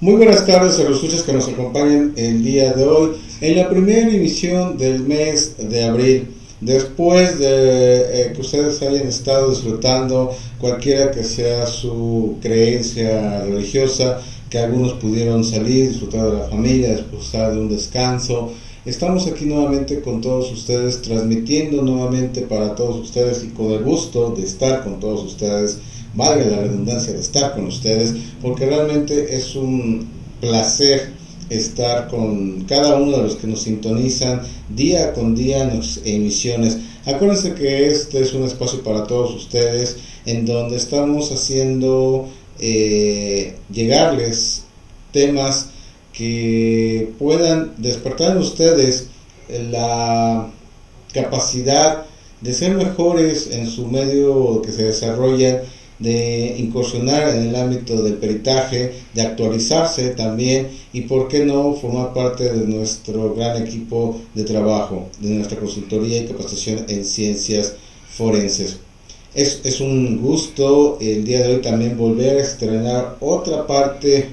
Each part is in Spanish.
Muy buenas tardes a los escuchas que nos acompañan el día de hoy en la primera emisión del mes de abril. Después de que ustedes hayan estado disfrutando cualquiera que sea su creencia religiosa, que algunos pudieron salir, disfrutar de la familia, disfrutar de un descanso, estamos aquí nuevamente con todos ustedes, transmitiendo nuevamente para todos ustedes y con el gusto de estar con todos ustedes, valga la redundancia de estar con ustedes, porque realmente es un placer estar con cada uno de los que nos sintonizan día con día en las emisiones. Acuérdense que este es un espacio para todos ustedes en donde estamos haciendo llegarles temas que puedan despertar en ustedes la capacidad de ser mejores en su medio que se desarrollan, de incursionar en el ámbito del peritaje, de actualizarse también y por qué no formar parte de nuestro gran equipo de trabajo, de nuestra consultoría y capacitación en ciencias forenses. Es un gusto el día de hoy también volver a estrenar otra parte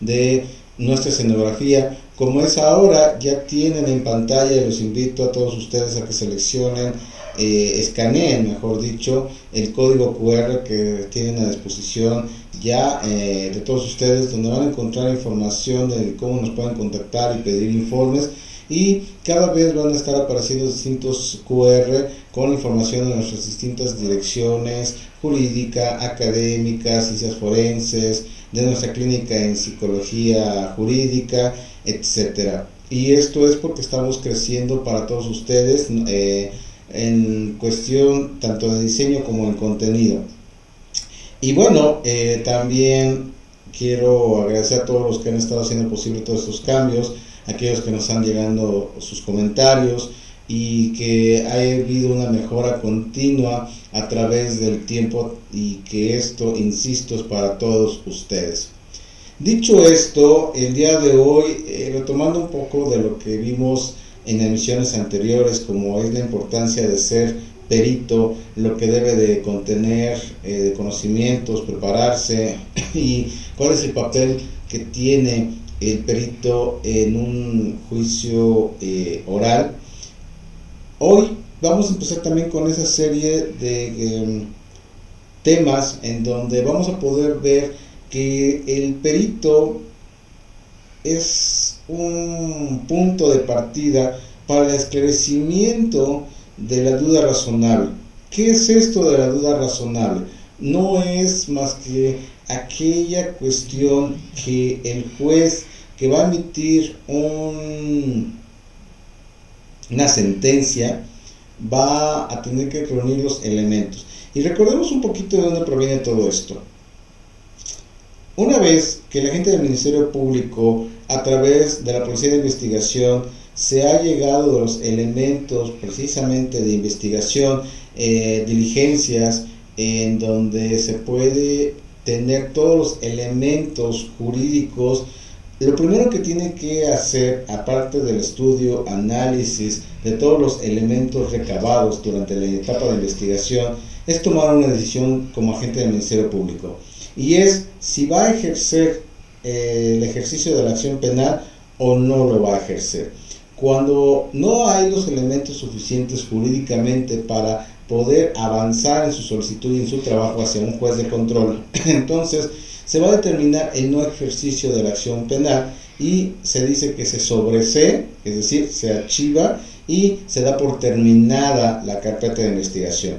de nuestra escenografía. Como es ahora, ya tienen en pantalla, y los invito a todos ustedes a que seleccionen, escaneen, mejor dicho, el código QR que tienen a disposición ya de todos ustedes, donde van a encontrar información de cómo nos pueden contactar y pedir informes, y cada vez van a estar apareciendo distintos QR con información de nuestras distintas direcciones jurídica, académica, ciencias forenses, de nuestra clínica en psicología jurídica, etcétera. Y esto es porque estamos creciendo para todos ustedes en cuestión tanto de diseño como en contenido. Y bueno, también quiero agradecer a todos los que han estado haciendo posible todos estos cambios, aquellos que nos han llegando sus comentarios y que ha habido una mejora continua a través del tiempo, y que esto, insisto, es para todos ustedes. Dicho esto, el día de hoy, retomando un poco de lo que vimos en emisiones anteriores, como es la importancia de ser perito, lo que debe de contener de conocimientos, prepararse y cuál es el papel que tiene el perito en un juicio oral. Hoy vamos a empezar también con esa serie de temas en donde vamos a poder ver que el perito es un punto de partida para el esclarecimiento de la duda razonable. ¿Qué es esto de la duda razonable? No es más que aquella cuestión que el juez que va a emitir una sentencia va a tener que reunir los elementos. Y recordemos un poquito de dónde proviene todo esto. Una vez que la gente del Ministerio Público, a través de la Policía de Investigación, se ha llegado a los elementos precisamente de investigación, diligencias, en donde se puede tener todos los elementos jurídicos, lo primero que tiene que hacer, aparte del estudio, análisis de todos los elementos recabados durante la etapa de investigación, es tomar una decisión como agente del Ministerio Público. Y es si va a ejercer el ejercicio de la acción penal o no lo va a ejercer. Cuando no hay los elementos suficientes jurídicamente para poder avanzar en su solicitud y en su trabajo hacia un juez de control, entonces se va a determinar el no ejercicio de la acción penal y se dice que se sobresee, es decir, se archiva y se da por terminada la carpeta de investigación.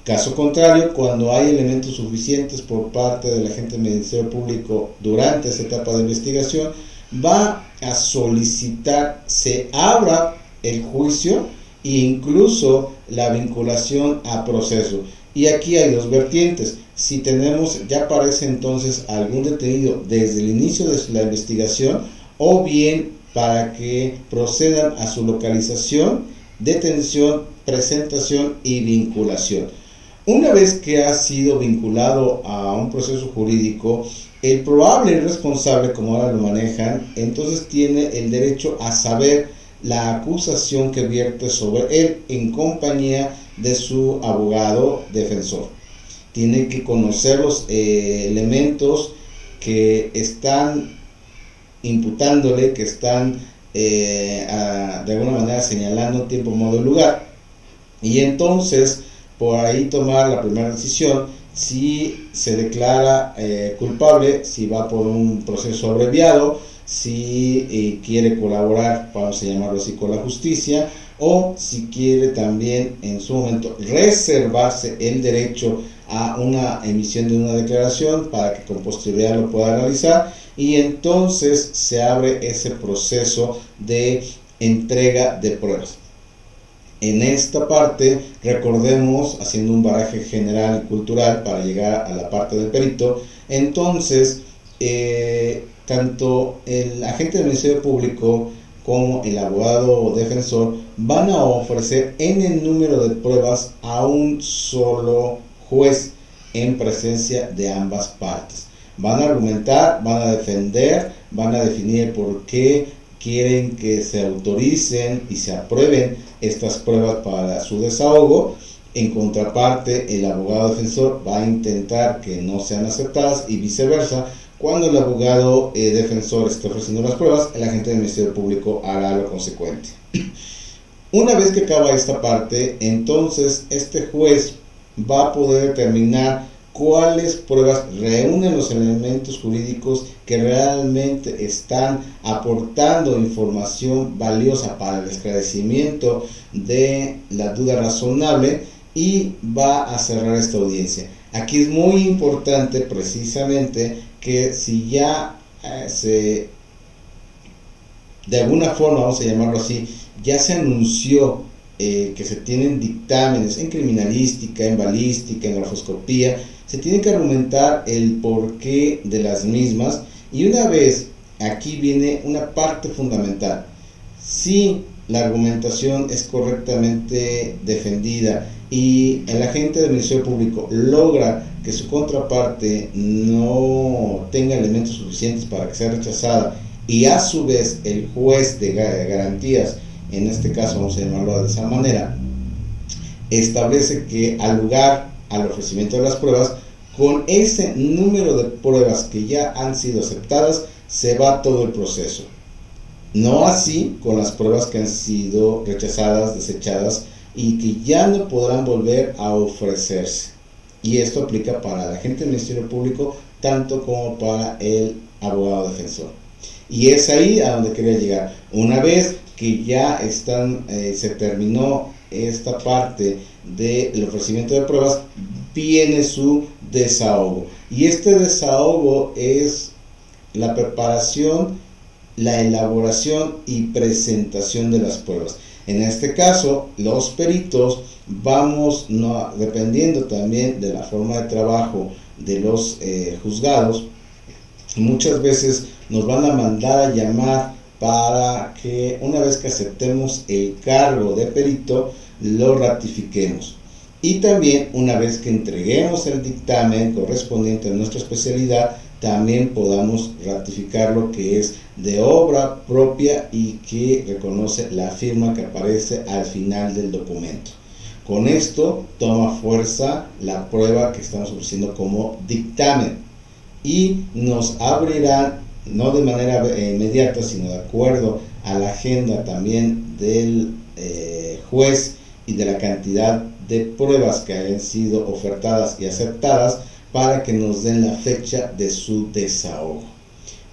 Caso contrario, cuando hay elementos suficientes por parte del agente del Ministerio Público durante esta etapa de investigación, va a solicitar se abra el juicio e incluso la vinculación a proceso. Y aquí hay dos vertientes. Si tenemos, ya aparece entonces algún detenido desde el inicio de la investigación, o bien para que procedan a su localización, detención, presentación y vinculación. Una vez que ha sido vinculado a un proceso jurídico, el probable responsable, como ahora lo manejan, entonces tiene el derecho a saber la acusación que vierte sobre él en compañía de su abogado defensor. Tiene que conocer los elementos que están imputándole que están de alguna manera señalando tiempo, modo y lugar, y entonces por ahí tomar la primera decisión si se declara culpable, si va por un proceso abreviado, si quiere colaborar, vamos a llamarlo así, con la justicia, o si quiere también en su momento reservarse el derecho a una emisión de una declaración para que con posterioridad lo pueda realizar, y entonces se abre ese proceso de entrega de pruebas. En esta parte, recordemos, haciendo un baraje general y cultural para llegar a la parte del perito, entonces tanto el agente del Ministerio Público como el abogado defensor van a ofrecer n número de pruebas a un solo juez en presencia de ambas partes. Van a argumentar, van a defender, van a definir por qué quieren que se autoricen y se aprueben estas pruebas para su desahogo. En contraparte, el abogado defensor va a intentar que no sean aceptadas, y viceversa. Cuando el abogado defensor esté ofreciendo las pruebas, el agente del Ministerio Público hará lo consecuente. Una vez que acaba esta parte, entonces este juez va a poder determinar cuáles pruebas reúnen los elementos jurídicos que realmente están aportando información valiosa para el esclarecimiento de la duda razonable, y va a cerrar esta audiencia. Aquí es muy importante precisamente que si ya de alguna forma, vamos a llamarlo así, ya se anunció que se tienen dictámenes en criminalística, en balística, en grafoscopía, se tiene que argumentar el porqué de las mismas. Y una vez, aquí viene una parte fundamental: si la argumentación es correctamente defendida y el agente del Ministerio Público logra que su contraparte no tenga elementos suficientes para que sea rechazada, y a su vez el juez de garantías, en este caso vamos a llamarlo de esa manera, establece que al lugar al ofrecimiento de las pruebas, con ese número de pruebas que ya han sido aceptadas, se va todo el proceso. No así con las pruebas que han sido rechazadas, desechadas, y que ya no podrán volver a ofrecerse. Y esto aplica para la agente del Ministerio Público tanto como para el abogado defensor. Y es ahí a donde quería llegar. Una vez que ya se terminó esta parte del ofrecimiento de pruebas, viene su desahogo. Y este desahogo es la preparación, la elaboración y presentación de las pruebas. En este caso, los peritos vamos, dependiendo también de la forma de trabajo de los juzgados, muchas veces nos van a mandar a llamar para que una vez que aceptemos el cargo de perito, lo ratifiquemos. Y también una vez que entreguemos el dictamen correspondiente a nuestra especialidad, también podamos ratificar lo que es de obra propia y que reconoce la firma que aparece al final del documento. Con esto toma fuerza la prueba que estamos ofreciendo como dictamen, y nos abrirán, no de manera inmediata, sino de acuerdo a la agenda también del juez y de la cantidad de pruebas que hayan sido ofertadas y aceptadas, para que nos den la fecha de su desahogo.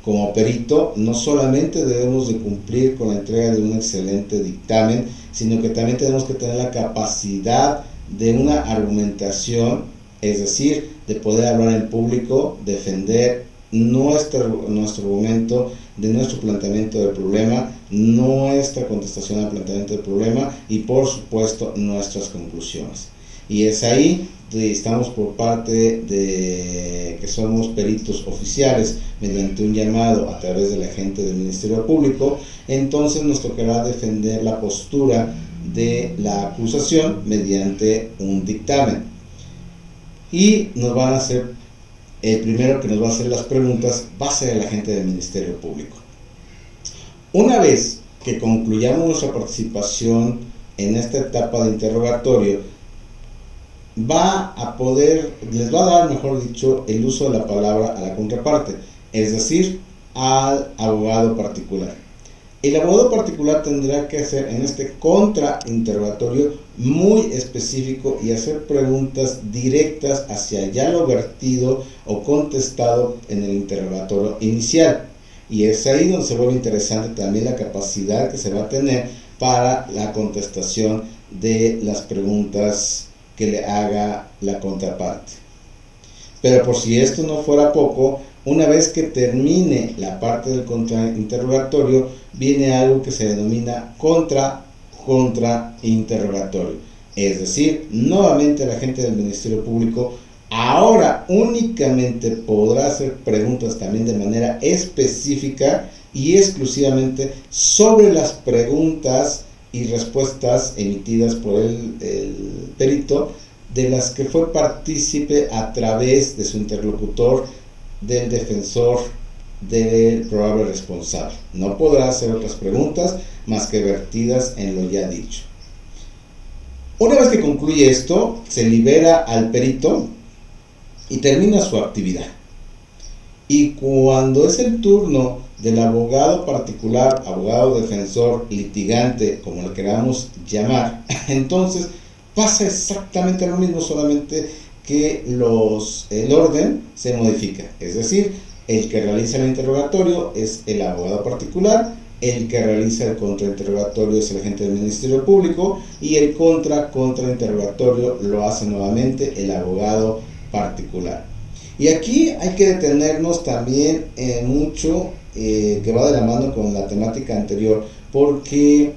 Como perito, no solamente debemos de cumplir con la entrega de un excelente dictamen, sino que también tenemos que tener la capacidad de una argumentación, es decir, de poder hablar en público, defender nuestro argumento, de nuestro planteamiento del problema, nuestra contestación al planteamiento del problema y por supuesto nuestras conclusiones. Y es ahí estamos por parte de que somos peritos oficiales mediante un llamado a través del agente del Ministerio Público. Entonces nos tocará defender la postura de la acusación mediante un dictamen, y nos van a hacer, el primero que nos va a hacer las preguntas va a ser el agente del Ministerio Público. Una vez que concluyamos nuestra participación en esta etapa de interrogatorio, les va a dar, mejor dicho, el uso de la palabra a la contraparte. Es decir, al abogado particular. El abogado particular tendrá que hacer en este contrainterrogatorio muy específico y hacer preguntas directas hacia ya lo vertido o contestado en el interrogatorio inicial. Y es ahí donde se vuelve interesante también la capacidad que se va a tener para la contestación de las preguntas que le haga la contraparte. Pero por si esto no fuera poco, una vez que termine la parte del contrainterrogatorio, viene algo que se denomina contrainterrogatorio. Es decir, nuevamente el agente del Ministerio Público ahora únicamente podrá hacer preguntas también de manera específica y exclusivamente sobre las preguntas y respuestas emitidas por el perito, de las que fue partícipe a través de su interlocutor, del defensor, del probable responsable. No podrá hacer otras preguntas más que vertidas en lo ya dicho. Una vez que concluye esto, se libera al perito y termina su actividad. Y cuando es el turno del abogado particular, abogado defensor, litigante, como le queramos llamar, entonces pasa exactamente lo mismo, solamente que el orden se modifica. Es decir, el que realiza el interrogatorio es el abogado particular, el que realiza el contrainterrogatorio es el agente del Ministerio Público y el contrainterrogatorio lo hace nuevamente el abogado particular. Y aquí hay que detenernos también en mucho que va de la mano con la temática anterior, porque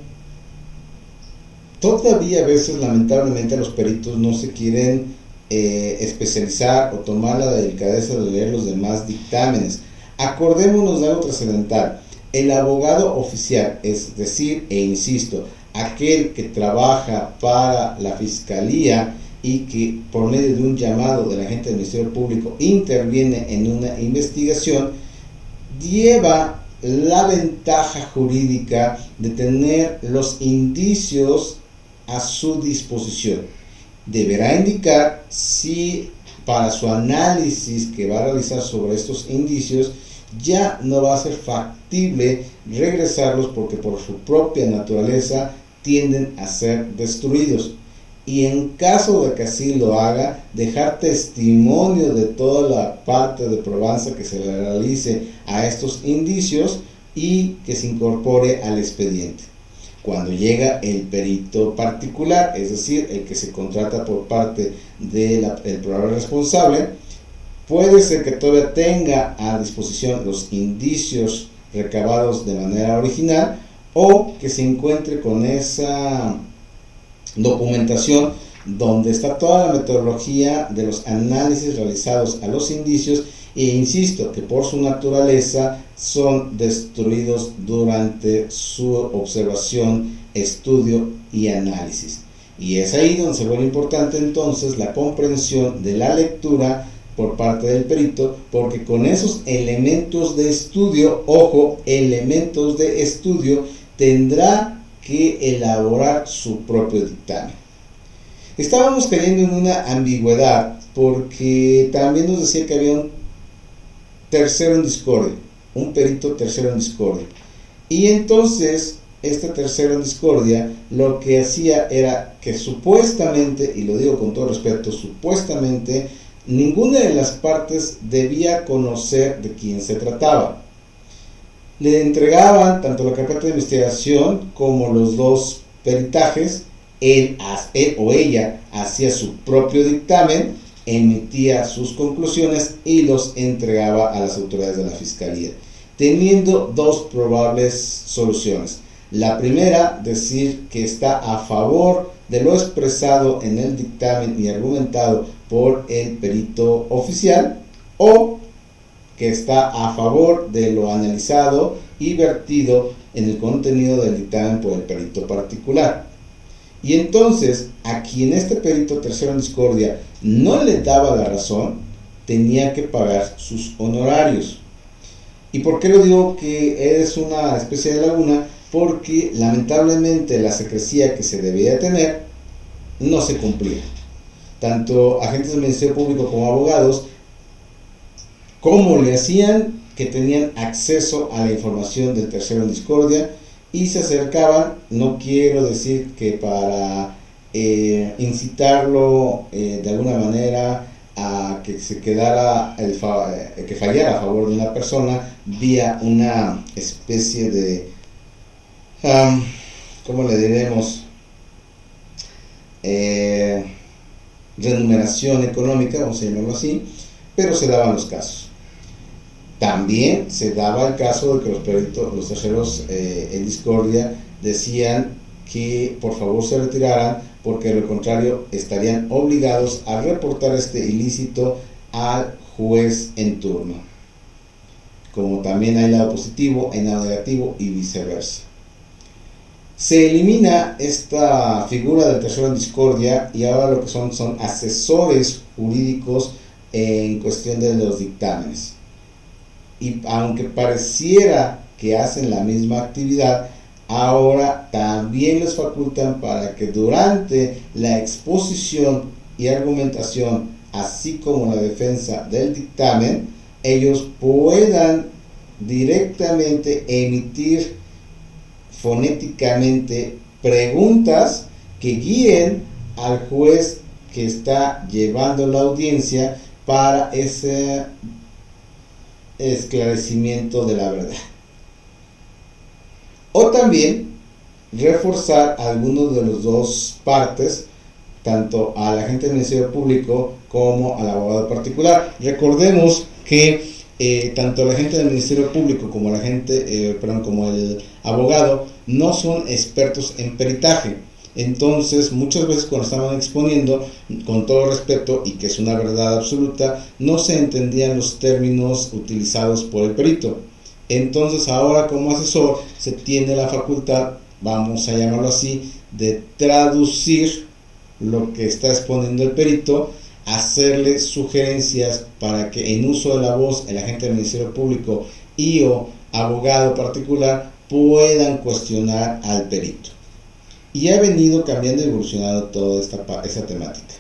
todavía a veces lamentablemente los peritos no se quieren especializar o tomar la delicadeza de leer los demás dictámenes. Acordémonos de algo trascendental. El abogado oficial, es decir, e insisto, aquel que trabaja para la fiscalía y que por medio de un llamado del agente del Ministerio Público interviene en una investigación, lleva la ventaja jurídica de tener los indicios a su disposición. Deberá indicar si para su análisis que va a realizar sobre estos indicios ya no va a ser factible regresarlos, porque por su propia naturaleza tienden a ser destruidos. Y en caso de que así lo haga, dejar testimonio de toda la parte de probanza que se le realice a estos indicios y que se incorpore al expediente. Cuando llega el perito particular, es decir, el que se contrata por parte del probable responsable, puede ser que todavía tenga a disposición los indicios recabados de manera original, o que se encuentre con esa documentación donde está toda la metodología de los análisis realizados a los indicios, e insisto que por su naturaleza son destruidos durante su observación, estudio y análisis. Y es ahí donde se vuelve importante entonces la comprensión de la lectura por parte del perito, porque con esos elementos de estudio, ojo, elementos de estudio, tendrá que elaborar su propio dictamen. Estábamos cayendo en una ambigüedad, porque también nos decía que había un tercero en discordia, un perito tercero en discordia. Y entonces, este tercero en discordia lo que hacía era que supuestamente, y lo digo con todo respeto, supuestamente ninguna de las partes debía conocer de quién se trataba. Le entregaban tanto la carpeta de investigación como los dos peritajes. Él o ella hacía su propio dictamen, emitía sus conclusiones y los entregaba a las autoridades de la fiscalía, teniendo dos probables soluciones. La primera, decir que está a favor de lo expresado en el dictamen y argumentado por el perito oficial, o que está a favor de lo analizado y vertido en el contenido del dictamen por el perito particular. Y entonces, a quien este perito tercero en discordia no le daba la razón, tenía que pagar sus honorarios. ¿Y por qué lo digo que es una especie de laguna? Porque lamentablemente la secrecía que se debía tener no se cumplía. Tanto agentes del Ministerio Público como abogados, ¿cómo le hacían? que tenían acceso a la información del tercero en discordia y se acercaban, no quiero decir que para incitarlo de alguna manera a que se quedara que fallara a favor de una persona vía una especie de ¿cómo le diremos? Remuneración económica, vamos a llamarlo así, pero se daban los casos. También se daba el caso de que los peritos, los terceros en discordia decían que por favor se retiraran, porque de lo contrario estarían obligados a reportar este ilícito al juez en turno. Como también hay lado positivo, hay lado negativo y viceversa. Se elimina esta figura del tercero en discordia y ahora lo que son asesores jurídicos en cuestión de los dictámenes. Y aunque pareciera que hacen la misma actividad, ahora también les facultan para que durante la exposición y argumentación, así como la defensa del dictamen, ellos puedan directamente emitir fonéticamente preguntas que guíen al juez que está llevando la audiencia para ese esclarecimiento de la verdad. O también reforzar algunos de los dos partes, tanto al agente del Ministerio Público como al abogado particular. Recordemos que tanto el agente del Ministerio Público como como el abogado no son expertos en peritaje. Entonces, muchas veces cuando estaban exponiendo, con todo respeto, y que es una verdad absoluta, no se entendían los términos utilizados por el perito. Entonces, ahora como asesor se tiene la facultad, vamos a llamarlo así, de traducir lo que está exponiendo el perito, hacerle sugerencias para que en uso de la voz el agente del Ministerio Público y o abogado particular puedan cuestionar al perito. Y ha venido cambiando y evolucionando toda esa temática.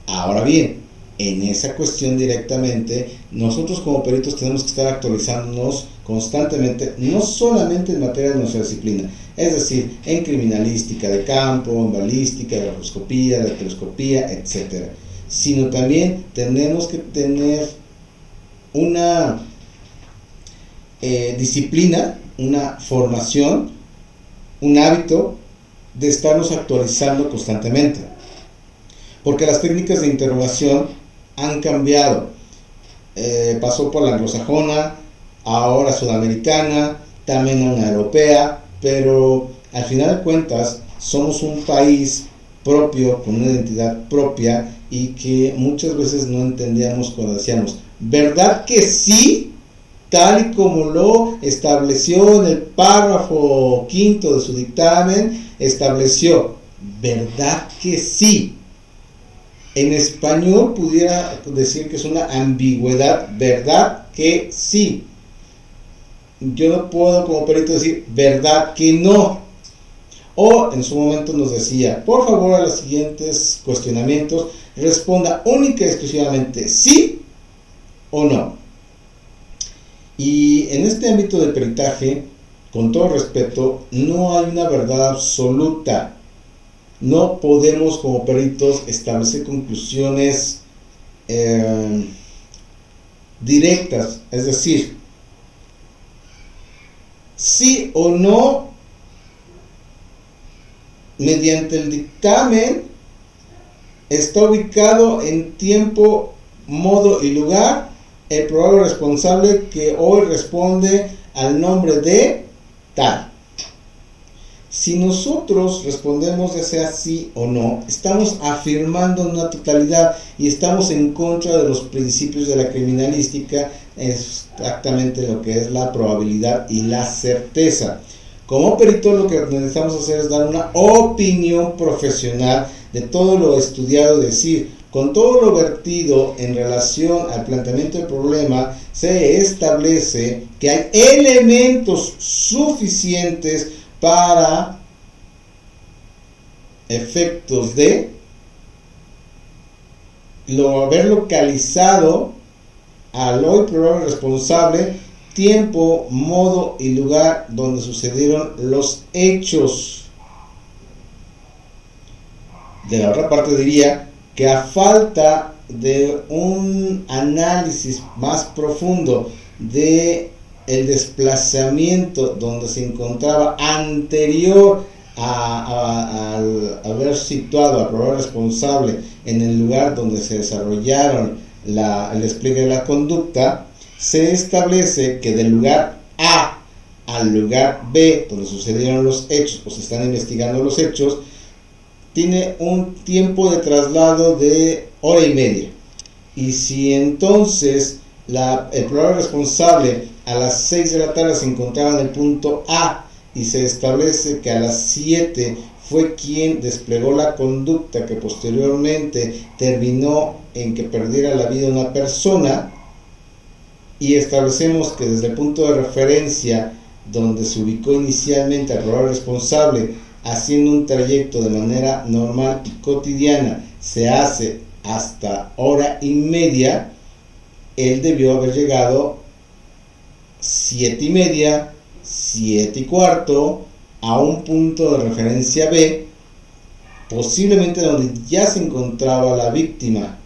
Ahora bien, en esa cuestión directamente, nosotros como peritos tenemos que estar actualizándonos constantemente, no solamente en materia de nuestra disciplina, es decir, en criminalística de campo, en balística, de radioscopía, de telescopía, etc. Sino también tenemos que tener una disciplina, una formación, un hábito de estarnos actualizando constantemente, porque las técnicas de interrogación han cambiado. Pasó por la anglosajona, ahora sudamericana, también una europea, pero al final de cuentas somos un país propio, con una identidad propia, y que muchas veces no entendíamos cuando decíamos, ¿verdad que sí? Tal y como lo estableció en el párrafo 5 de su dictamen, estableció, ¿verdad que sí? En español pudiera decir que es una ambigüedad, ¿verdad que sí? Yo no puedo como perito decir, ¿verdad que no? O en su momento nos decía, por favor a los siguientes cuestionamientos responda única y exclusivamente sí o no. Y en este ámbito del peritaje, con todo respeto, no hay una verdad absoluta. No podemos como peritos establecer conclusiones directas, es decir, sí o no, mediante el dictamen está ubicado en tiempo, modo y lugar el probable responsable que hoy responde al nombre de tal. Si nosotros respondemos ya sea sí o no, estamos afirmando una totalidad y estamos en contra de los principios de la criminalística, exactamente lo que es la probabilidad y la certeza. Como perito lo que necesitamos hacer es dar una opinión profesional de todo lo estudiado, decir, con todo lo vertido en relación al planteamiento del problema, se establece que hay elementos suficientes para efectos de haber localizado al hoy probable responsable, tiempo, modo y lugar donde sucedieron los hechos. De la otra parte diría que a falta de un análisis más profundo de el desplazamiento donde se encontraba anterior al haber situado al probable responsable en el lugar donde se desarrollaron el despliegue de la conducta, se establece que del lugar A al lugar B, donde sucedieron los hechos o se están investigando los hechos, tiene un tiempo de traslado de hora y media. Y si entonces el probable responsable a las 6 de la tarde se encontraba en el punto A y se establece que a las 7 fue quien desplegó la conducta que posteriormente terminó en que perdiera la vida una persona, y establecemos que desde el punto de referencia donde se ubicó inicialmente al probable responsable haciendo un trayecto de manera normal y cotidiana se hace hasta hora y media, él debió haber llegado 7:30, 7:15 a un punto de referencia B, posiblemente donde ya se encontraba la víctima,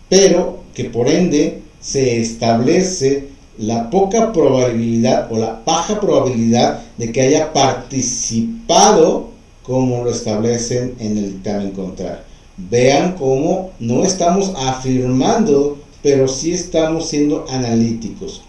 pero que por ende se establece la poca probabilidad o la baja probabilidad de que haya participado como lo establecen en el dictamen contrario. Vean cómo no estamos afirmando, pero sí estamos siendo analíticos.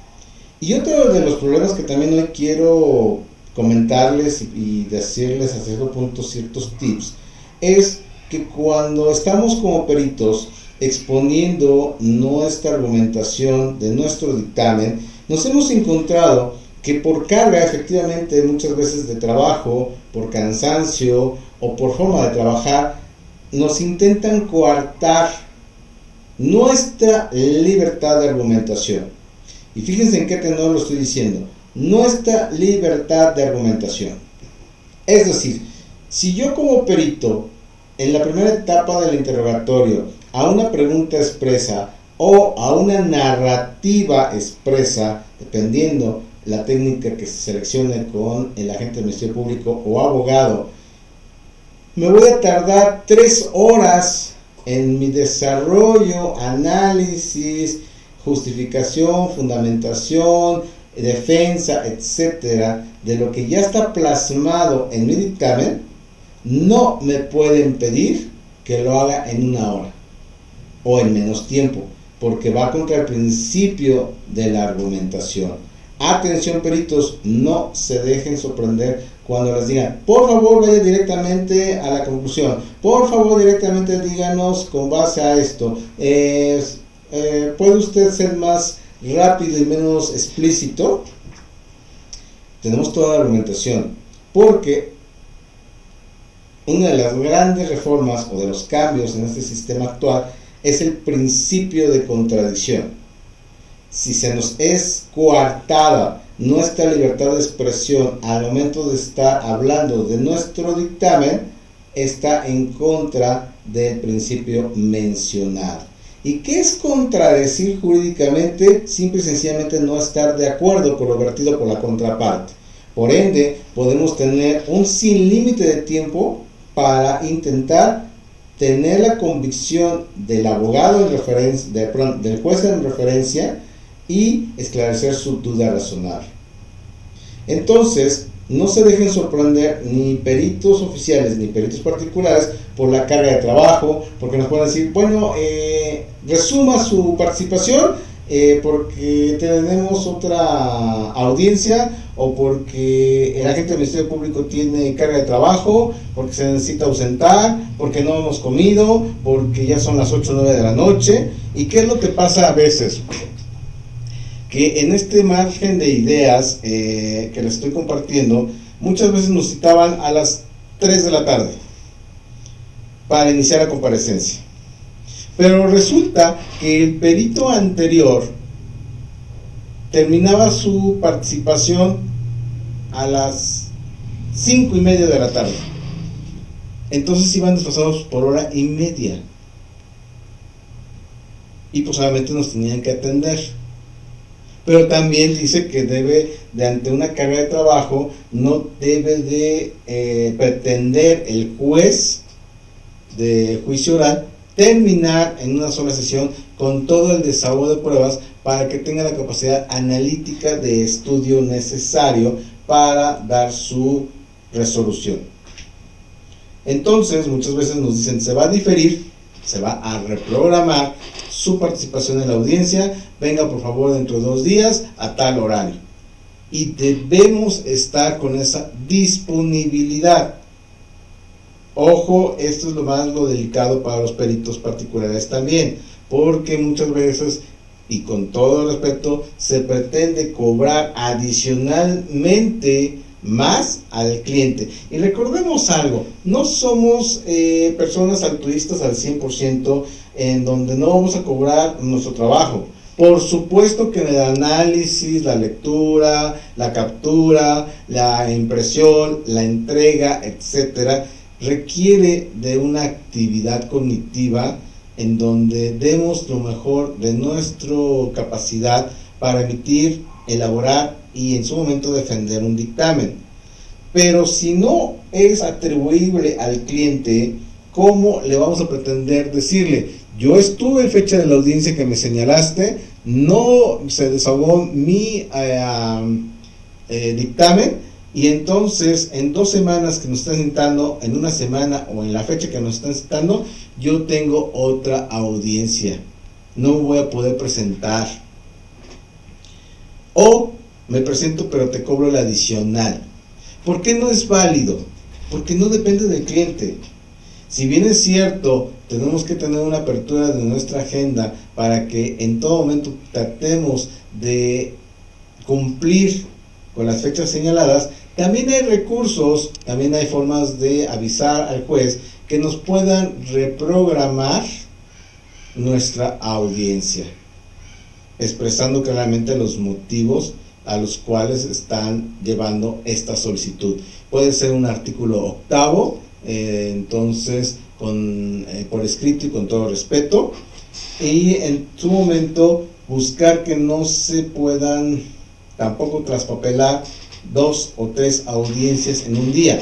Y otro de los problemas que también hoy quiero comentarles y decirles a cierto punto ciertos tips es que cuando estamos como peritos exponiendo nuestra argumentación de nuestro dictamen, nos hemos encontrado que por carga efectivamente muchas veces de trabajo, por cansancio o por forma de trabajar, nos intentan coartar nuestra libertad de argumentación. Y fíjense en qué tenor lo estoy diciendo: nuestra libertad de argumentación. Es decir, si yo como perito en la primera etapa del interrogatorio a una pregunta expresa o a una narrativa expresa, dependiendo la técnica que se seleccione con el agente del Ministerio Público o abogado, me voy a tardar 3 horas en mi desarrollo, análisis, justificación, fundamentación, defensa, etcétera, de lo que ya está plasmado en mi dictamen. No me pueden pedir que lo haga en 1 hora o en menos tiempo, porque va contra el principio de la argumentación. Atención peritos, no se dejen sorprender cuando les digan: por favor vaya directamente a la conclusión, por favor directamente díganos con base a esto, ¿puede usted ser más rápido y menos explícito? Tenemos toda la argumentación, porque una de las grandes reformas o de los cambios en este sistema actual es el principio de contradicción. Si se nos es coartada nuestra libertad de expresión al momento de estar hablando de nuestro dictamen, está en contra del principio mencionado. ¿Y qué es contradecir jurídicamente? Simple y sencillamente no estar de acuerdo con lo vertido por la contraparte. Por ende, podemos tener un sin límite de tiempo para intentar tener la convicción del abogado en referencia, del juez en referencia, y esclarecer su duda razonable. Entonces, no se dejen sorprender ni peritos oficiales ni peritos particulares por la carga de trabajo, porque nos pueden decir: bueno, resuma su participación porque tenemos otra audiencia, o porque el agente del Ministerio Público tiene carga de trabajo, porque se necesita ausentar, porque no hemos comido, porque ya son las 8 o 9 de la noche. ¿Y qué es lo que pasa a veces? Que en este margen de ideas que les estoy compartiendo, muchas veces nos citaban a las 3 de la tarde para iniciar la comparecencia. Pero resulta que el perito anterior terminaba su participación a las 5:30 de la tarde. Entonces iban desplazados por hora y media. y pues obviamente nos tenían que atender. Pero también dice que debe, de ante una carga de trabajo, no debe de pretender el juez de juicio oral terminar en una sola sesión con todo el desahogo de pruebas para que tenga la capacidad analítica de estudio necesario para dar su resolución. Entonces, muchas veces nos dicen, se va a diferir, se va a reprogramar su participación en la audiencia, venga por favor dentro de 2 días a tal horario. Y debemos estar con esa disponibilidad. Ojo, esto es lo delicado para los peritos particulares también, porque muchas veces, y con todo respeto, se pretende cobrar adicionalmente más al cliente. Y recordemos algo, no somos personas altruistas al 100% en donde no vamos a cobrar nuestro trabajo. Por supuesto que el análisis, la lectura, la captura, la impresión, la entrega, etcétera, requiere de una actividad cognitiva en donde demos lo mejor de nuestra capacidad para emitir, elaborar y en su momento defender un dictamen. Pero si no es atribuible al cliente, ¿cómo le vamos a pretender decirle? Yo estuve en fecha de la audiencia que me señalaste, no se desahogó mi dictamen, y entonces en 2 semanas que nos están citando, en una semana o en la fecha que nos están citando, yo tengo otra audiencia, no me voy a poder presentar, o me presento pero te cobro el adicional. ¿Por qué no es válido? Porque no depende del cliente. Si bien es cierto, tenemos que tener una apertura de nuestra agenda para que en todo momento tratemos de cumplir con las fechas señaladas, también hay recursos, también hay formas de avisar al juez que nos puedan reprogramar nuestra audiencia, expresando claramente los motivos a los cuales están llevando esta solicitud. Puede ser un artículo 8º, entonces por escrito y con todo respeto, y en su momento buscar que no se puedan tampoco traspapelar 2 o 3 audiencias en un día,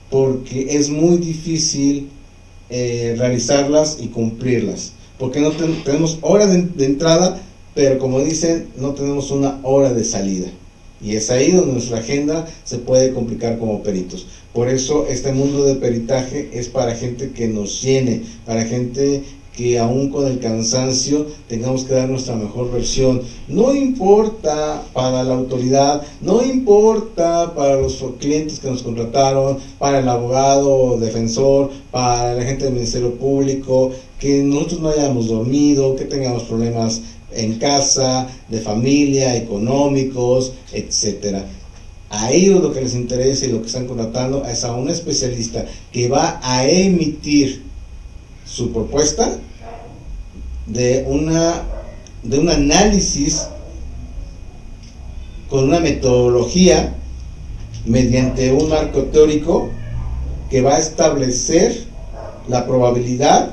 porque es muy difícil realizarlas y cumplirlas, porque no tenemos hora de entrada, pero como dicen, no tenemos una hora de salida, y es ahí donde nuestra agenda se puede complicar como peritos. Por eso este mundo de peritaje es para gente que nos llene, para gente que aún con el cansancio tengamos que dar nuestra mejor versión. No importa para la autoridad, no importa para los clientes que nos contrataron, para el abogado o defensor, para la gente del Ministerio Público, que nosotros no hayamos dormido, que tengamos problemas en casa, de familia, económicos, etcétera. A ellos lo que les interesa y lo que están contratando es a un especialista que va a emitir su propuesta de un análisis con una metodología mediante un marco teórico que va a establecer la probabilidad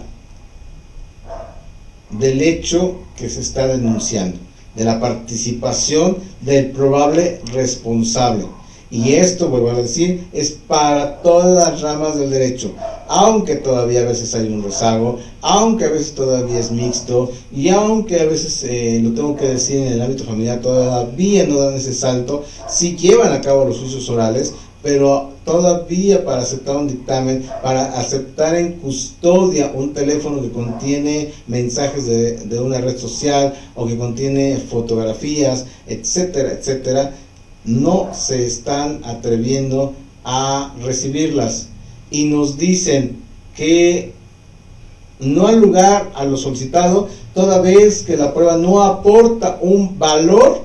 del hecho que se está denunciando, de la participación del probable responsable. Y esto, vuelvo a decir, es para todas las ramas del derecho, aunque todavía a veces hay un rezago, aunque a veces todavía es mixto, y aunque a veces, lo tengo que decir, en el ámbito familiar todavía no dan ese salto, sí llevan a cabo los juicios orales, pero todavía para aceptar un dictamen, para aceptar en custodia un teléfono que contiene mensajes de una red social o que contiene fotografías, etcétera, etcétera, no se están atreviendo a recibirlas, y nos dicen que no hay lugar a lo solicitado toda vez que la prueba no aporta un valor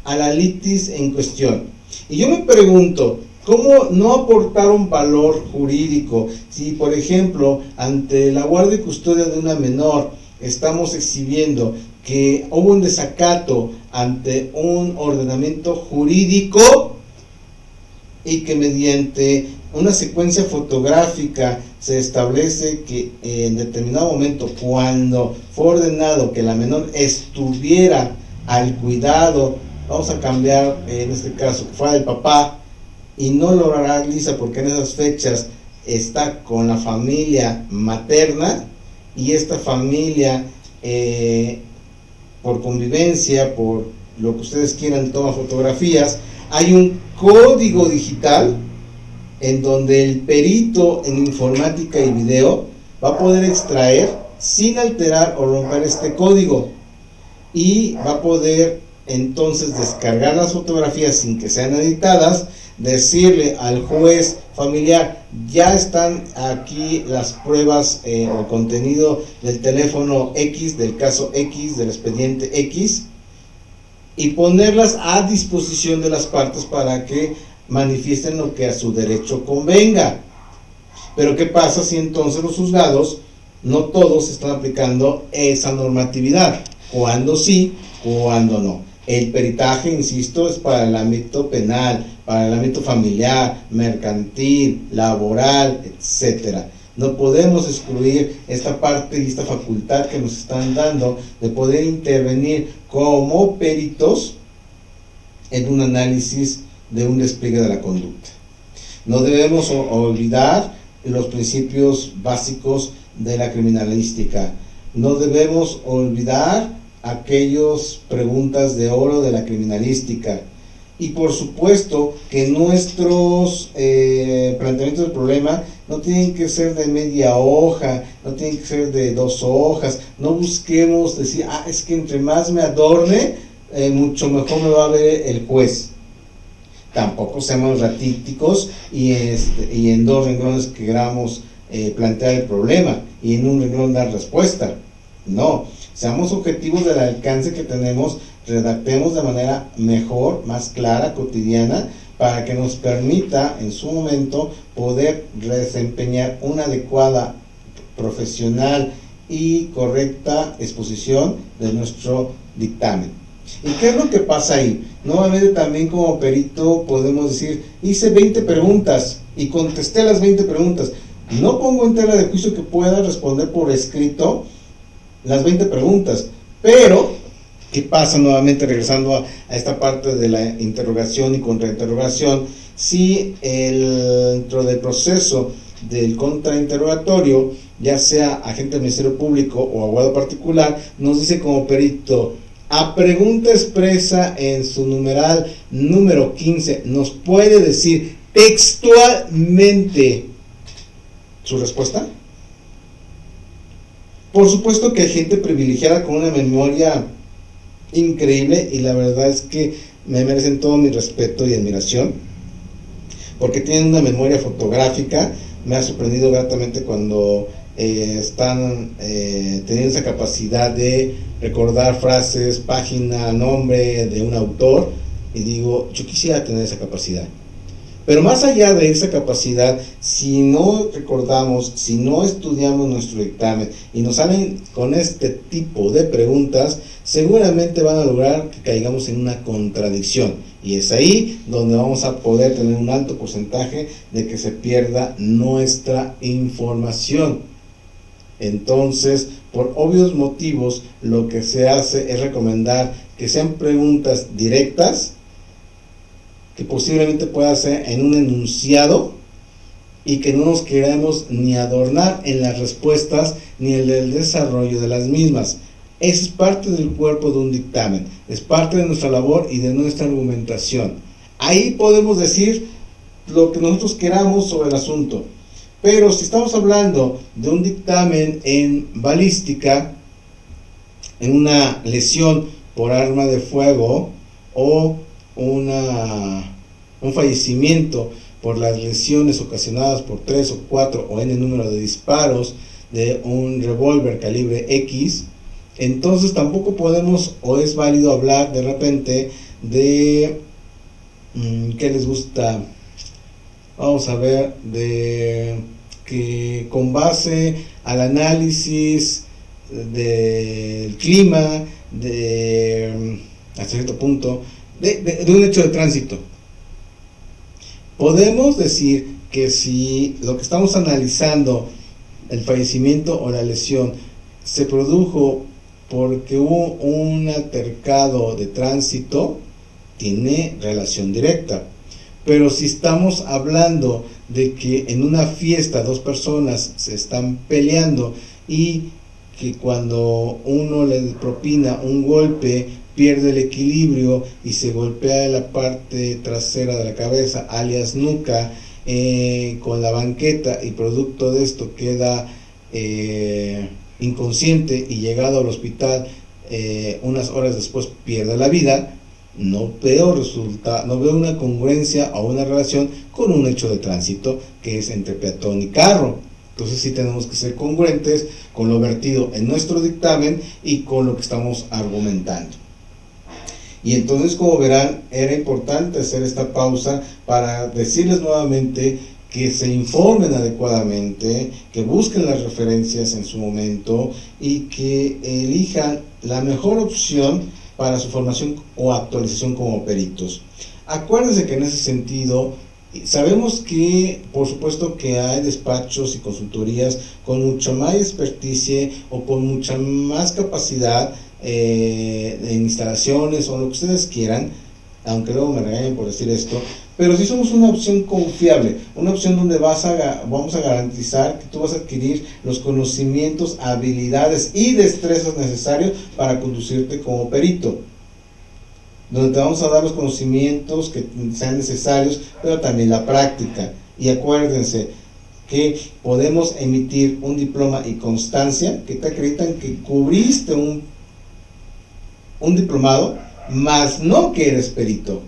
a la litis en cuestión. Y yo me pregunto, ¿cómo no aportar un valor jurídico? Si, por ejemplo, ante la guardia y custodia de una menor estamos exhibiendo que hubo un desacato ante un ordenamiento jurídico, y que mediante una secuencia fotográfica se establece que en determinado momento, cuando fue ordenado que la menor estuviera al cuidado, vamos a cambiar en este caso, que fuera del papá, y no lo realiza porque en esas fechas está con la familia materna, y esta familia por convivencia, por lo que ustedes quieran, toma fotografías, hay un código digital en donde el perito en informática y video va a poder extraer sin alterar o romper este código, y va a poder entonces descargar las fotografías sin que sean editadas, decirle al juez familiar: ya están aquí las pruebas o contenido del teléfono X, del caso X, del expediente X, y ponerlas a disposición de las partes para que manifiesten lo que a su derecho convenga. Pero ¿qué pasa si entonces los juzgados no todos están aplicando esa normatividad? Cuando sí, cuando no. El peritaje, insisto, es para el ámbito penal, para el ámbito familiar, mercantil, laboral, etcétera. No podemos excluir esta parte y esta facultad que nos están dando de poder intervenir como peritos en un análisis de un despliegue de la conducta. No debemos olvidar los principios básicos de la criminalística. No debemos olvidar aquellas preguntas de oro de la criminalística. Y por supuesto que nuestros planteamientos del problema no tienen que ser de media hoja, no tienen que ser de 2 hojas. No busquemos decir: es que entre más me adorne, mucho mejor me va a ver el juez. Tampoco seamos ratíticos y en 2 renglones queramos plantear el problema y en un renglón dar respuesta. No, seamos objetivos del alcance que tenemos, redactemos de manera mejor, más clara, cotidiana, para que nos permita en su momento poder desempeñar una adecuada, profesional y correcta exposición de nuestro dictamen. ¿Y qué es lo que pasa ahí? Nuevamente, también como perito podemos decir: hice 20 preguntas y contesté las 20 preguntas. No pongo en tela de juicio que pueda responder por escrito las 20 preguntas, pero ¿qué pasa? Nuevamente regresando a esta parte de la interrogación y contrainterrogación, si dentro del proceso del contrainterrogatorio, ya sea agente del Ministerio Público o abogado particular, nos dice como perito: a pregunta expresa en su numeral número 15, ¿nos puede decir textualmente su respuesta? Por supuesto que hay gente privilegiada con una memoria increíble, y la verdad es que me merecen todo mi respeto y admiración, porque tienen una memoria fotográfica. Me ha sorprendido gratamente cuando están teniendo esa capacidad de recordar frases, página, nombre de un autor, y digo: yo quisiera tener esa capacidad. Pero más allá de esa capacidad, si no recordamos, si no estudiamos nuestro dictamen y nos salen con este tipo de preguntas, seguramente van a lograr que caigamos en una contradicción, y es ahí donde vamos a poder tener un alto porcentaje de que se pierda nuestra información. Entonces, por obvios motivos, lo que se hace es recomendar que sean preguntas directas, que posiblemente pueda ser en un enunciado, y que no nos queramos ni adornar en las respuestas ni en el desarrollo de las mismas. Eso es parte del cuerpo de un dictamen, es parte de nuestra labor y de nuestra argumentación. Ahí podemos decir lo que nosotros queramos sobre el asunto, pero si estamos hablando de un dictamen en balística, en una lesión por arma de fuego o un fallecimiento por las lesiones ocasionadas por 3 o 4 o n número de disparos de un revólver calibre X, entonces tampoco podemos o es válido hablar de repente de ¿qué les gusta? Vamos a ver, de que con base al análisis del clima, hasta cierto punto, de un hecho de tránsito. Podemos decir que si lo que estamos analizando, el fallecimiento o la lesión, se produjo porque hubo un altercado de tránsito, tiene relación directa. Pero si estamos hablando de que en una fiesta dos personas se están peleando y que cuando uno le propina un golpe pierde el equilibrio y se golpea en la parte trasera de la cabeza, alias nuca, con la banqueta, y producto de esto queda inconsciente y llegado al hospital unas horas después pierde la vida, no veo una congruencia o una relación con un hecho de tránsito que es entre peatón y carro. Entonces sí tenemos que ser congruentes con lo vertido en nuestro dictamen y con lo que estamos argumentando. Y entonces, como verán, era importante hacer esta pausa para decirles nuevamente que se informen adecuadamente, que busquen las referencias en su momento y que elijan la mejor opción para su formación o actualización como peritos. Acuérdense que en ese sentido, sabemos que por supuesto que hay despachos y consultorías con mucha más experticia o con mucha más capacidad en instalaciones o lo que ustedes quieran, aunque luego me regañen por decir esto, pero si somos una opción confiable, una opción donde vamos a garantizar que tú vas a adquirir los conocimientos, habilidades y destrezas necesarios para conducirte como perito, donde te vamos a dar los conocimientos que sean necesarios, pero también la práctica. Y acuérdense que podemos emitir un diploma y constancia que te acreditan que cubriste un diplomado, más no que eres perito.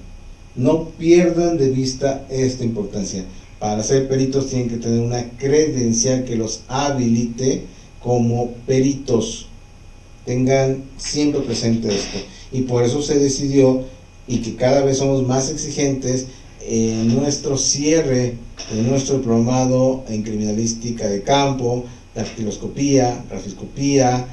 No pierdan de vista esta importancia. Para ser peritos tienen que tener una credencial que los habilite como peritos. Tengan siempre presente esto. Y por eso se decidió, y que cada vez somos más exigentes en nuestro cierre de nuestro diplomado en criminalística de campo, dactiloscopía, grafiscopía,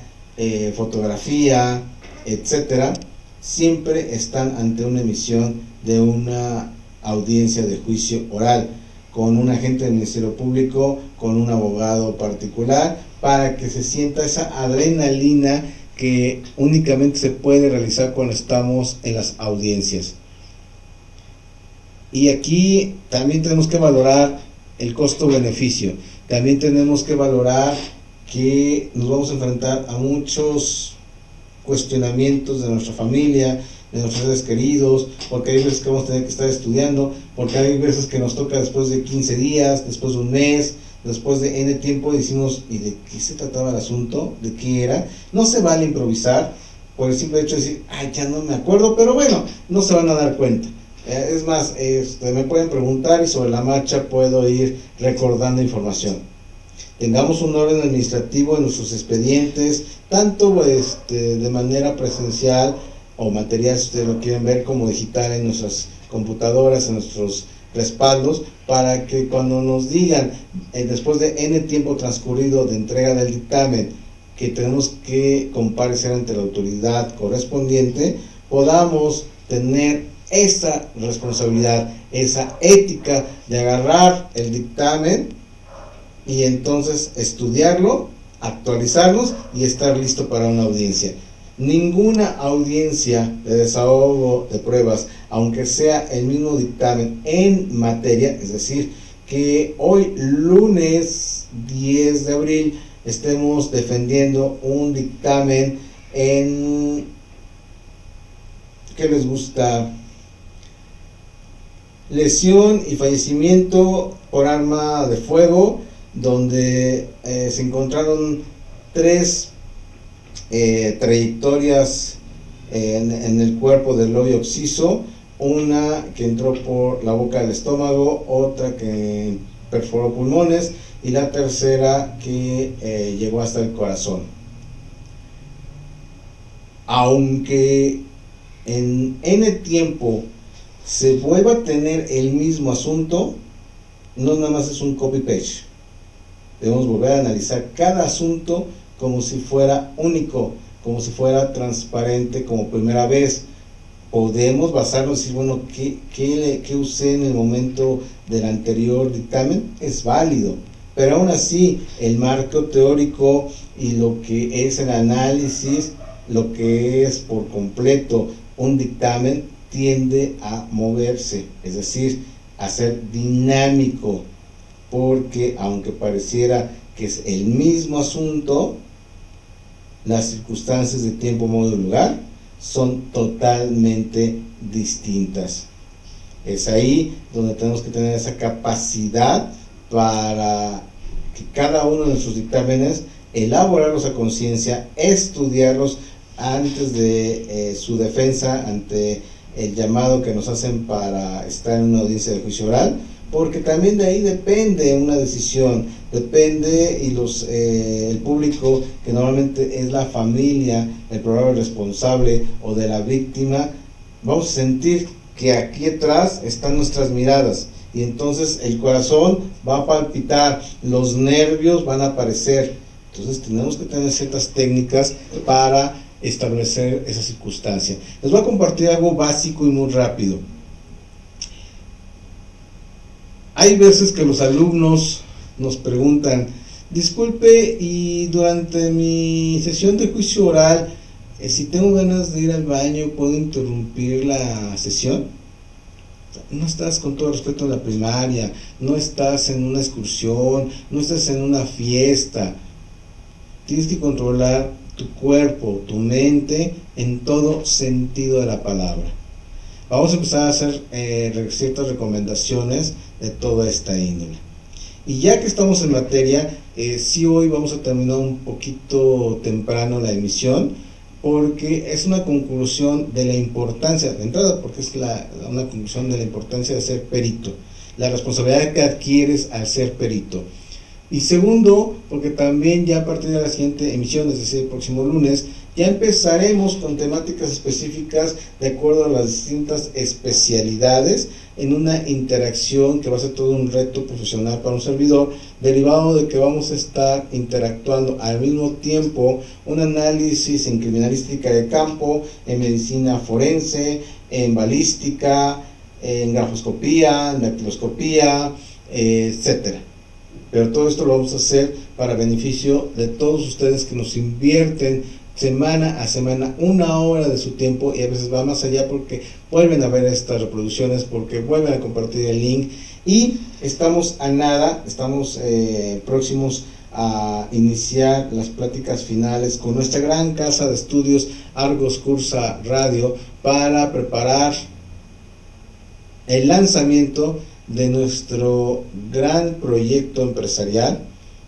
fotografía, etcétera. Siempre están ante una emisión de una audiencia de juicio oral con un agente del Ministerio Público, con un abogado particular, para que se sienta esa adrenalina que únicamente se puede realizar cuando estamos en las audiencias. Y aquí también tenemos que valorar el costo-beneficio. También tenemos que valorar que nos vamos a enfrentar a muchos cuestionamientos de nuestra familia, de nuestros seres queridos, porque hay veces que vamos a tener que estar estudiando, porque hay veces que nos toca después de 15 días, después de un mes, después de N tiempo, y decimos, ¿y de qué se trataba el asunto? ¿De qué era? No se vale improvisar por el simple hecho de decir, ay, ya no me acuerdo, pero bueno, no se van a dar cuenta. Es más, me pueden preguntar y sobre la marcha puedo ir recordando información. Tengamos un orden administrativo en nuestros expedientes, tanto de manera presencial o material, si ustedes lo quieren ver, como digital en nuestras computadoras, en nuestros respaldos, para que cuando nos digan, después de N tiempo transcurrido de entrega del dictamen, que tenemos que comparecer ante la autoridad correspondiente, podamos tener esa responsabilidad, esa ética de agarrar el dictamen y entonces estudiarlo, actualizarlos y estar listo para una audiencia. Ninguna audiencia de desahogo de pruebas, aunque sea el mismo dictamen en materia, es decir, que hoy lunes 10 de abril estemos defendiendo un dictamen en, ¿qué les gusta? Lesión y fallecimiento por arma de fuego, donde se encontraron 3 trayectorias en el cuerpo del lobio occiso, una que entró por la boca del estómago, otra que perforó pulmones y la tercera que llegó hasta el corazón. Aunque en N tiempo se vuelva a tener el mismo asunto, no nada más es un copy-paste. Debemos volver a analizar cada asunto como si fuera único, como si fuera transparente como primera vez, podemos basarnos y decir, bueno, ¿qué usé en el momento del anterior dictamen? Es válido, pero aún así el marco teórico y lo que es el análisis, lo que es por completo un dictamen, tiende a moverse, es decir, a ser dinámico, porque aunque pareciera que es el mismo asunto, las circunstancias de tiempo, modo y lugar son totalmente distintas. Es ahí donde tenemos que tener esa capacidad para que cada uno de nuestros dictámenes elaborarlos a conciencia, estudiarlos antes de su defensa ante el llamado que nos hacen para estar en una audiencia de juicio oral, porque también de ahí depende una decisión, depende y el público, que normalmente es la familia, el probable responsable o de la víctima, vamos a sentir que aquí atrás están nuestras miradas, y entonces el corazón va a palpitar, los nervios van a aparecer. Entonces tenemos que tener ciertas técnicas para establecer esa circunstancia. Les voy a compartir algo básico y muy rápido. Hay veces que los alumnos nos preguntan, disculpe, y durante mi sesión de juicio oral, si tengo ganas de ir al baño, ¿puedo interrumpir la sesión? No estás, con todo respeto, en la primaria, no estás en una excursión, no estás en una fiesta. Tienes que controlar tu cuerpo, tu mente, en todo sentido de la palabra. Vamos a empezar a hacer ciertas recomendaciones de toda esta índole. Y ya que estamos en materia, sí, hoy vamos a terminar un poquito temprano la emisión, porque es una conclusión de la importancia, de entrada, porque es una conclusión de la importancia de ser perito, la responsabilidad que adquieres al ser perito. Y segundo, porque también ya a partir de la siguiente emisión, es decir, el próximo lunes, ya empezaremos con temáticas específicas de acuerdo a las distintas especialidades, en una interacción que va a ser todo un reto profesional para un servidor, derivado de que vamos a estar interactuando al mismo tiempo un análisis en criminalística de campo, en medicina forense, en balística, en grafoscopía, en dactiloscopía, etcétera. Pero todo esto lo vamos a hacer para beneficio de todos ustedes que nos invierten semana a semana 1 hora de su tiempo, y a veces va más allá porque vuelven a ver estas reproducciones, porque vuelven a compartir el link, y estamos a nada, estamos próximos a iniciar las pláticas finales con nuestra gran casa de estudios Argos Cursa Radio, para preparar el lanzamiento de nuestro gran proyecto empresarial,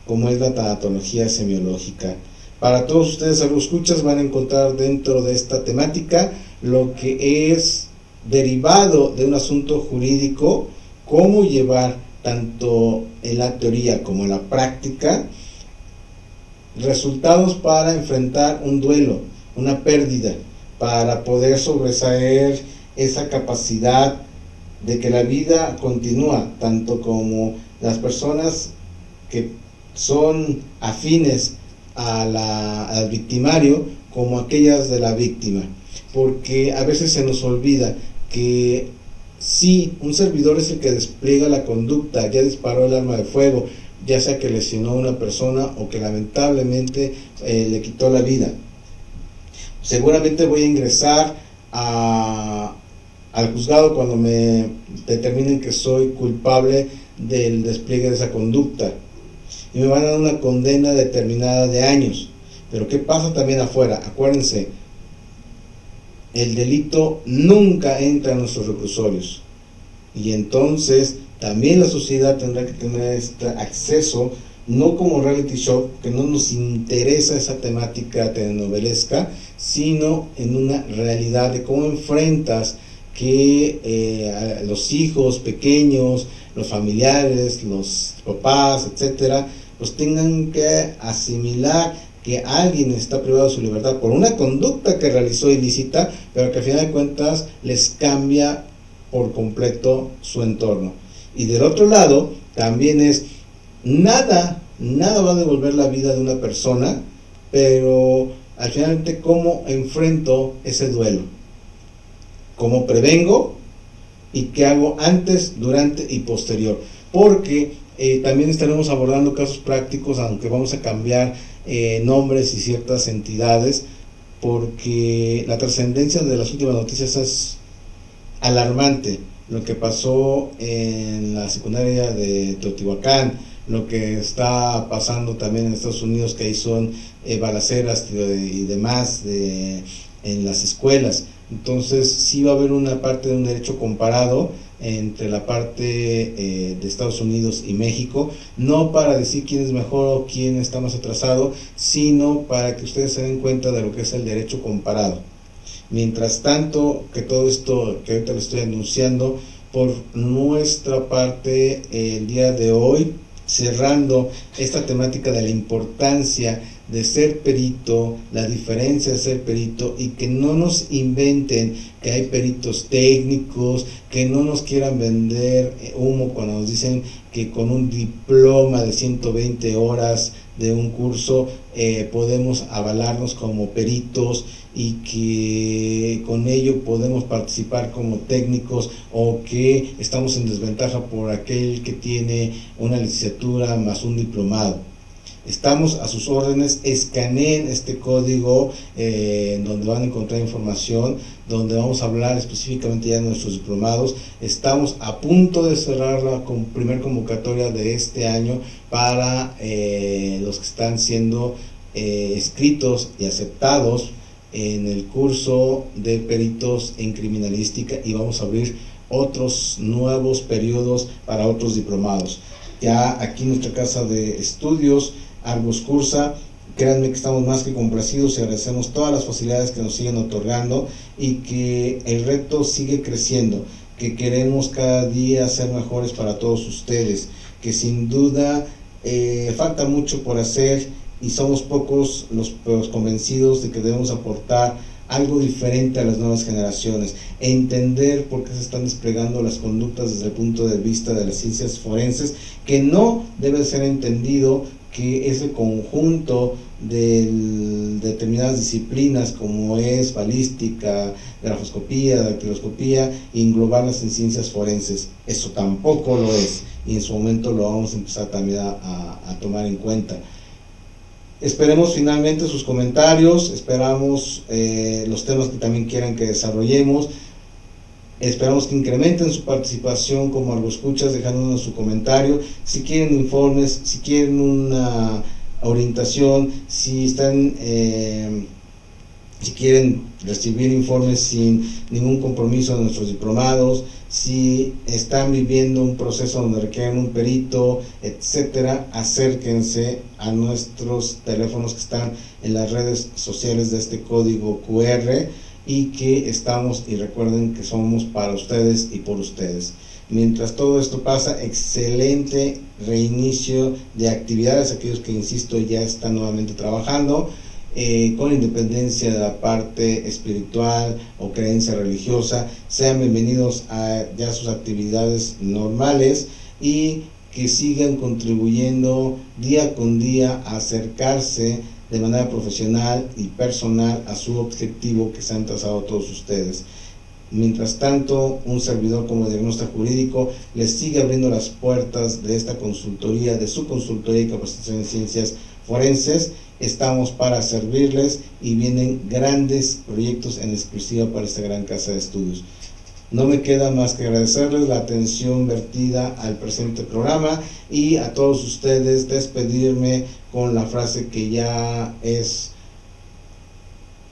como es la tanatología semiológica. Para todos ustedes, escuchas, van a encontrar dentro de esta temática lo que es derivado de un asunto jurídico, cómo llevar tanto en la teoría como en la práctica resultados para enfrentar un duelo, una pérdida, para poder sobresalir esa capacidad de que la vida continúa, tanto como las personas que son afines al victimario, como aquellas de la víctima, porque a veces se nos olvida que si un servidor es el que despliega la conducta, ya disparó el arma de fuego, ya sea que lesionó a una persona o que lamentablemente le quitó la vida, seguramente voy a ingresar al juzgado cuando me determinen que soy culpable del despliegue de esa conducta, y me van a dar una condena determinada de años. Pero ¿qué pasa también afuera? Acuérdense, el delito nunca entra en nuestros reclusorios, y entonces también la sociedad tendrá que tener este acceso, no como reality show, que no nos interesa esa temática telenovelesca, sino en una realidad de cómo enfrentas que los hijos pequeños, los familiares, los papás, etcétera, pues tengan que asimilar que alguien está privado de su libertad por una conducta que realizó ilícita, pero que al final de cuentas les cambia por completo su entorno. Y del otro lado también es nada va a devolver la vida de una persona, pero al final, ¿cómo enfrento ese duelo? cómo prevengo y qué hago antes, durante y posterior, porque también estaremos abordando casos prácticos, aunque vamos a cambiar nombres y ciertas entidades, porque la trascendencia de las últimas noticias es alarmante. Lo que pasó en la secundaria de Teotihuacán, lo que está pasando también en Estados Unidos, que ahí son balaceras y demás en las escuelas. Entonces sí va a haber una parte de un derecho comparado entre la parte de Estados Unidos y México, no para decir quién es mejor o quién está más atrasado, sino para que ustedes se den cuenta de lo que es el derecho comparado. Mientras tanto, que todo esto que ahorita le estoy anunciando, por nuestra parte, el día de hoy, cerrando esta temática de la importancia de ser perito, la diferencia de ser perito, y que no nos inventen que hay peritos técnicos, que no nos quieran vender humo cuando nos dicen que con un diploma de 120 horas de un curso podemos avalarnos como peritos y que con ello podemos participar como técnicos, o que estamos en desventaja por aquel que tiene una licenciatura más un diplomado. Estamos a sus órdenes. Escaneen este código donde van a encontrar información, donde vamos a hablar específicamente ya de nuestros diplomados. Estamos a punto de cerrar la primer convocatoria de este año para los que están siendo inscritos y aceptados en el curso de peritos en criminalística, y vamos a abrir otros nuevos periodos para otros diplomados. Ya aquí en nuestra casa de estudios Argos Cursa, créanme que estamos más que complacidos y agradecemos todas las facilidades que nos siguen otorgando, y que el reto sigue creciendo, que queremos cada día ser mejores para todos ustedes, que sin duda falta mucho por hacer y somos pocos los convencidos de que debemos aportar algo diferente a las nuevas generaciones, entender por qué se están desplegando las conductas desde el punto de vista de las ciencias forenses, que no debe ser entendido que ese conjunto de determinadas disciplinas como es balística, grafoscopía, dactiloscopía, englobarlas en ciencias forenses. Eso tampoco lo es, y en su momento lo vamos a empezar también a tomar en cuenta. Esperemos finalmente sus comentarios, esperamos los temas que también quieran que desarrollemos. Esperamos que incrementen su participación como algo escuchas, dejándonos su comentario. Si quieren informes, si quieren una orientación, si quieren recibir informes sin ningún compromiso de nuestros diplomados, si están viviendo un proceso donde requieren un perito, etcétera, acérquense a nuestros teléfonos que están en las redes sociales de este código QR, y que estamos, y recuerden que somos para ustedes y por ustedes. Mientras todo esto pasa, excelente reinicio de actividades, aquellos que, insisto, ya están nuevamente trabajando, con independencia de la parte espiritual o creencia religiosa. Sean bienvenidos a ya sus actividades normales, y que sigan contribuyendo día con día a acercarse de manera profesional y personal a su objetivo que se han trazado todos ustedes. Mientras tanto, un servidor como diagnóstico jurídico les sigue abriendo las puertas de esta consultoría, de su consultoría y capacitación en ciencias forenses. Estamos para servirles, y vienen grandes proyectos en exclusiva para esta gran casa de estudios. No me queda más que agradecerles la atención vertida al presente programa, y a todos ustedes despedirme con la frase que ya es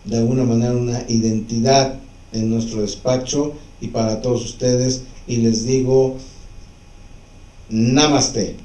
de alguna manera una identidad en nuestro despacho y para todos ustedes, y les digo: Namaste.